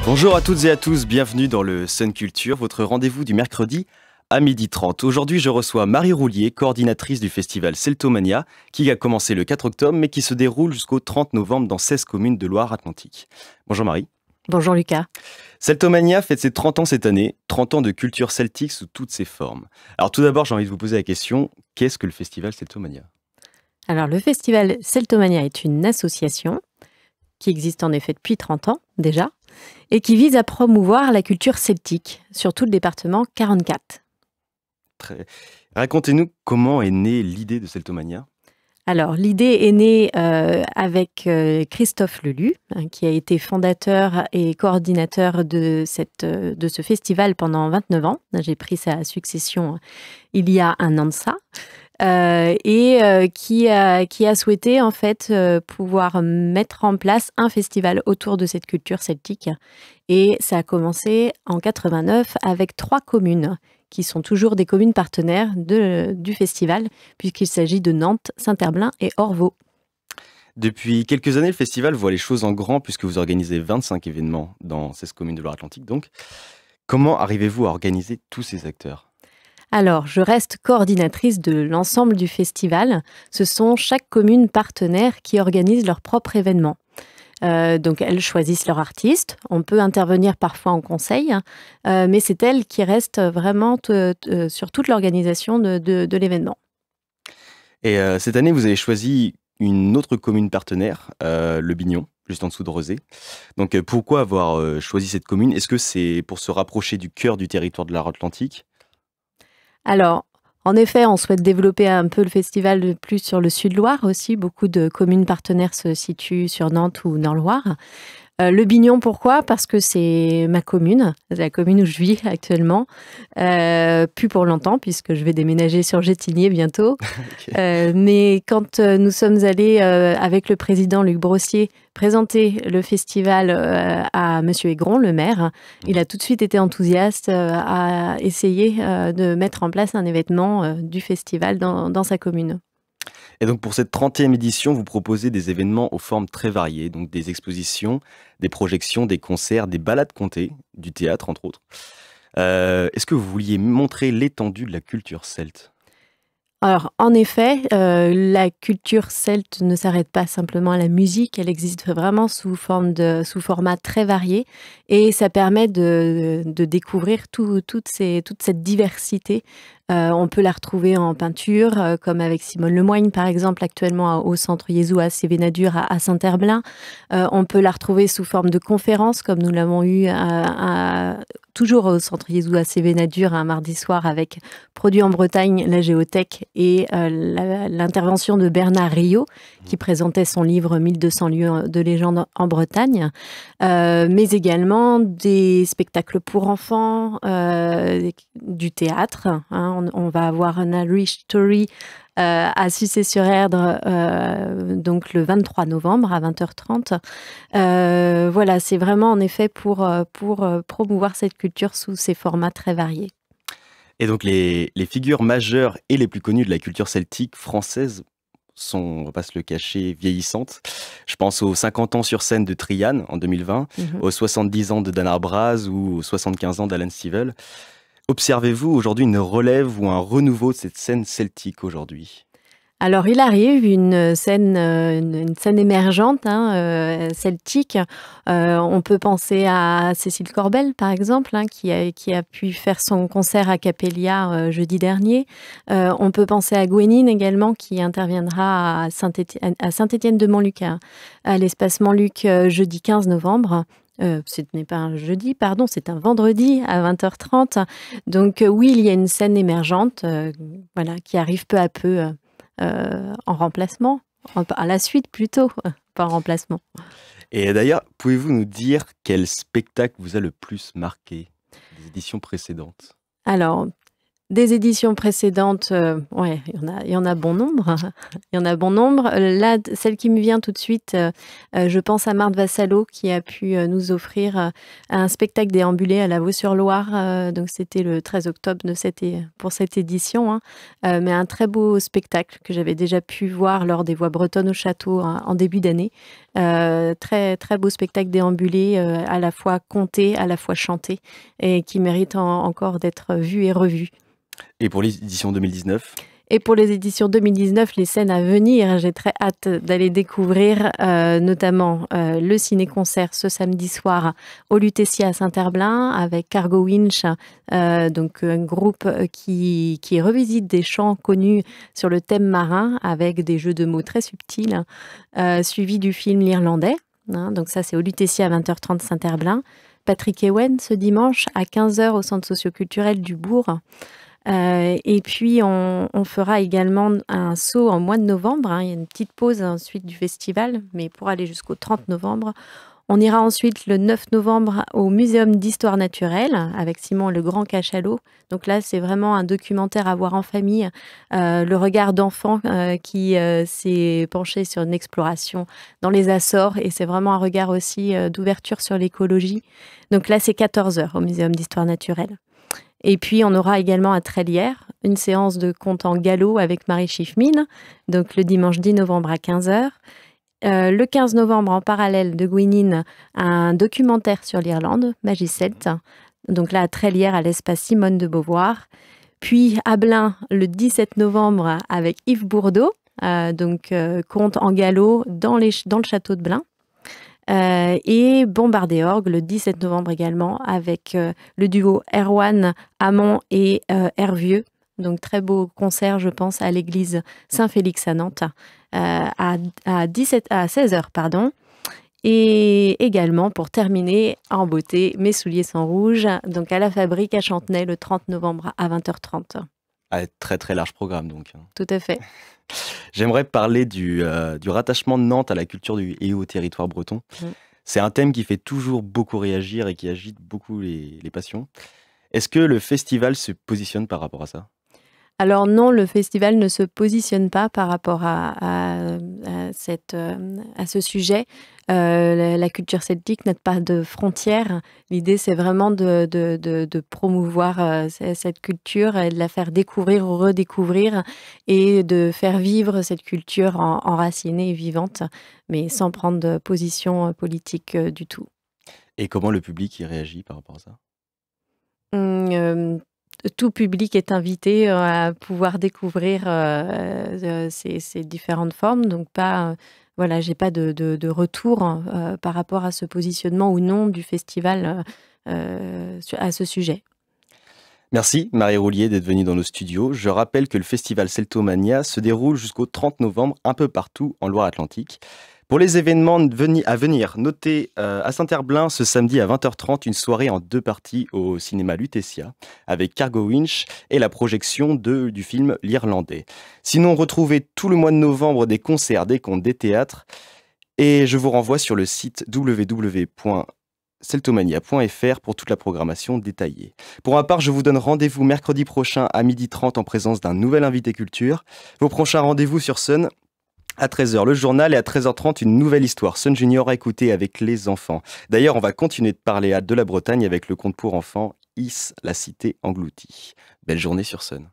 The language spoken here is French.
Bonjour à toutes et à tous, bienvenue dans le Sun Culture, votre rendez-vous du mercredi à 12h30. Aujourd'hui, je reçois Marie Roulier, coordinatrice du festival Celtomania, qui a commencé le 4 octobre, mais qui se déroule jusqu'au 30 novembre dans 16 communes de Loire-Atlantique. Bonjour Marie. Bonjour Lucas. Celtomania fête ses 30 ans cette année, 30 ans de culture celtique sous toutes ses formes. Alors tout d'abord, j'ai envie de vous poser la question, qu'est-ce que le festival Celtomania ? Alors le festival Celtomania est une association qui existe en effet depuis 30 ans déjà, et qui vise à promouvoir la culture celtique sur tout le département 44. Racontez-nous comment est née l'idée de Celtomania. Alors l'idée est née avec Christophe Lelu, qui a été fondateur et coordinateur de ce festival pendant 29 ans. J'ai pris sa succession il y a un an de ça. Qui a souhaité en fait pouvoir mettre en place un festival autour de cette culture celtique. Et ça a commencé en 89 avec 3 communes qui sont toujours des communes partenaires du festival, puisqu'il s'agit de Nantes, Saint-Herblain et Orvaux. Depuis quelques années, le festival voit les choses en grand puisque vous organisez 25 événements dans 16 communes de Loire-Atlantique. Donc, comment arrivez-vous à organiser tous ces acteurs ? Alors, je reste coordinatrice de l'ensemble du festival. Ce sont chaque commune partenaire qui organise leur propre événement. Donc, elles choisissent leur artiste. On peut intervenir parfois en conseil, mais c'est elles qui restent vraiment sur toute l'organisation de l'événement. Et cette année, vous avez choisi une autre commune partenaire, Le Bignon, juste en dessous de Rezé. Donc, pourquoi avoir choisi cette commune ? Est-ce que c'est pour se rapprocher du cœur du territoire de la Loire-Atlantique ? Alors, en effet, on souhaite développer un peu le festival plus sur le Sud-Loire aussi. Beaucoup de communes partenaires se situent sur Nantes ou Nord-Loire. Le Bignon, pourquoi ? Parce que c'est ma commune, c'est la commune où je vis actuellement. Plus pour longtemps, puisque je vais déménager sur Gétigné bientôt. Okay. Mais quand nous sommes allés avec le président Luc Brossier présenter le festival à Monsieur Aigron, le maire, il a tout de suite été enthousiaste à essayer de mettre en place un événement du festival dans sa commune. Et donc pour cette 30e édition, vous proposez des événements aux formes très variées, donc des expositions, des projections, des concerts, des balades contées, du théâtre entre autres. Est-ce que vous vouliez montrer l'étendue de la culture celte ? Alors, en effet, la culture celte ne s'arrête pas simplement à la musique, elle existe vraiment sous format très varié, et ça permet de découvrir toute cette diversité. On peut la retrouver en peinture, comme avec Simone Lemoigne, par exemple, actuellement au Centre Yézou Sévénadur à Saint-Herblain. On peut la retrouver sous forme de conférences, comme nous l'avons eu toujours au Centre Yézou Sévénadur un mardi soir avec Produits en Bretagne, la Géothèque et l'intervention de Bernard Riot, qui présentait son livre 1200 lieux de légende en Bretagne, mais également des spectacles pour enfants, du théâtre. On va avoir un Irish Story à Sucé-sur-Erdre, donc le 23 novembre à 20h30. Voilà, c'est vraiment en effet pour promouvoir cette culture sous ses formats très variés. Et donc les figures majeures et les plus connues de la culture celtique française sont, on ne va pas se le cacher, vieillissantes. Je pense aux 50 ans sur scène de Trian en 2020, aux 70 ans de Danar Braz ou aux 75 ans d'Alan Stivell. Observez-vous aujourd'hui une relève ou un renouveau de cette scène celtique aujourd'hui ? Alors, il arrive une scène émergente, celtique. On peut penser à Cécile Corbel, par exemple, qui a pu faire son concert à Capellia jeudi dernier. On peut penser à Gwenine également, qui interviendra à Saint-Étienne-de-Montluc, à l'espace Montluc jeudi 15 novembre. Ce n'est pas un jeudi, pardon, c'est un vendredi à 20h30. Donc oui, il y a une scène émergente qui arrive peu à peu en remplacement, à la suite plutôt, pas en remplacement. Et d'ailleurs, pouvez-vous nous dire quel spectacle vous a le plus marqué des éditions précédentes ? Alors, Des éditions précédentes, ouais, il y en a bon nombre. Il y en a bon nombre. Là, celle qui me vient tout de suite, je pense à Marthe Vassallo qui a pu nous offrir un spectacle déambulé à la Vaux-sur-Loire. Donc c'était le 13 octobre pour cette édition, hein. Mais un très beau spectacle que j'avais déjà pu voir lors des Voix bretonnes au château, hein, en début d'année. Très, très beau spectacle déambulé, à la fois conté, à la fois chanté, et qui mérite encore d'être vu et revu. Et pour l'édition 2019? Et pour les éditions 2019, les scènes à venir, j'ai très hâte d'aller découvrir notamment le ciné-concert ce samedi soir au Lutetia à Saint-Herblain avec Cargo Winch, donc un groupe qui revisite des chants connus sur le thème marin avec des jeux de mots très subtils, suivi du film L'Irlandais. Hein, donc ça, c'est au Lutetia à 20h30 Saint-Herblain. Patrick Ewen ce dimanche à 15h au Centre socioculturel du Bourg. Et puis, on fera également un saut en mois de novembre, hein. Il y a une petite pause ensuite du festival, mais pour aller jusqu'au 30 novembre. On ira ensuite le 9 novembre au Muséum d'Histoire Naturelle avec Simon Le Grand Cachalot. Donc là, c'est vraiment un documentaire à voir en famille. Le regard d'enfant qui s'est penché sur une exploration dans les Açores. Et c'est vraiment un regard aussi d'ouverture sur l'écologie. Donc là, c'est 14h au Muséum d'Histoire Naturelle. Et puis, on aura également à Trélières une séance de contes en galop avec Marie Schiffmin, donc le dimanche 10 novembre à 15h. Le 15 novembre, en parallèle de Gwynin, un documentaire sur l'Irlande, Magie Celte. Donc là, à Trélières, à l'espace Simone de Beauvoir. Puis à Blain, le 17 novembre, avec Yves Bourdeau, contes en galop dans le château de Blain. Et Bombardé-Orgue le 17 novembre également avec le duo Erwan Hamon et Hervieux. Donc très beau concert, je pense, à l'église Saint-Félix à Nantes à 16h, pardon. Et également, pour terminer en beauté, Mes souliers sont rouges, donc à la Fabrique à Chantenay le 30 novembre à 20h30. Ah, très très large programme donc. Tout à fait. J'aimerais parler du rattachement de Nantes à la culture et au territoire breton. C'est un thème qui fait toujours beaucoup réagir et qui agite beaucoup les passions. Est-ce que le festival se positionne par rapport à ça? Alors non, le festival ne se positionne pas par rapport à ce sujet. La culture celtique n'a pas de frontières. L'idée, c'est vraiment de promouvoir cette culture et de la faire découvrir ou redécouvrir et de faire vivre cette culture enracinée et vivante, mais sans prendre de position politique du tout. Et comment le public y réagit par rapport à ça? Tout public est invité à pouvoir découvrir ces différentes formes. Donc, voilà, j'ai pas de retour par rapport à ce positionnement ou non du festival à ce sujet. Merci Marie Roulier d'être venue dans nos studios. Je rappelle que le festival Celtomania se déroule jusqu'au 30 novembre un peu partout en Loire-Atlantique. Pour les événements à venir, notez à Saint-Herblain ce samedi à 20h30 une soirée en 2 parties au cinéma Lutetia avec Cargo Winch et la projection du film L'Irlandais. Sinon, retrouvez tout le mois de novembre des concerts, des contes, des théâtres et je vous renvoie sur le site www.celtomania.fr pour toute la programmation détaillée. Pour ma part, je vous donne rendez-vous mercredi prochain à 12h30 en présence d'un nouvel invité culture. Vos prochains rendez-vous sur Sun. À 13h, le journal et à 13h30, une nouvelle histoire. Sun Junior à écouter avec les enfants. D'ailleurs, on va continuer de parler de la Bretagne avec le conte pour enfants Is, la cité engloutie. Belle journée sur Sun.